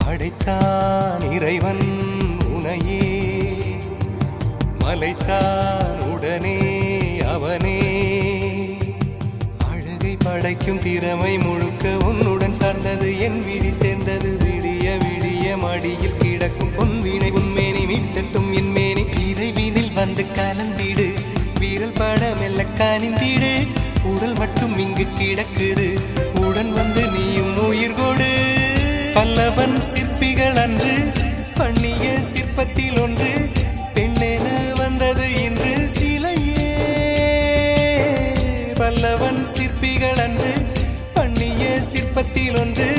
படைத்தான் இறைவன் உனையே, மலைத்தான் உடனே அவனே. அழகை படைக்கும் திறமை முழுக்க உன்னுடன் சார்ந்தது, என் விழி சேர்ந்தது. விடிய விடிய மடியில் கிடக்கும் பொன்வினை உன்மேனி மீட்டட்டும் என் மேனி. விரைவினில் வந்து கலந்திடு, வீரல் பட மெல்ல கனிந்திடு. உடல் மட்டும் இங்கு கிடக்குது, உடன் வந்து நீயும் உயிர் கொடு. பல்லவன் சிற்பிகள் அன்று பண்ணிய சிற்பத்தில் ஒன்று, பெண்ணென வந்தது இன்று சிலையே. பல்லவன் சிற்பிகள் அன்று பண்ணிய சிற்பத்தில் ஒன்று,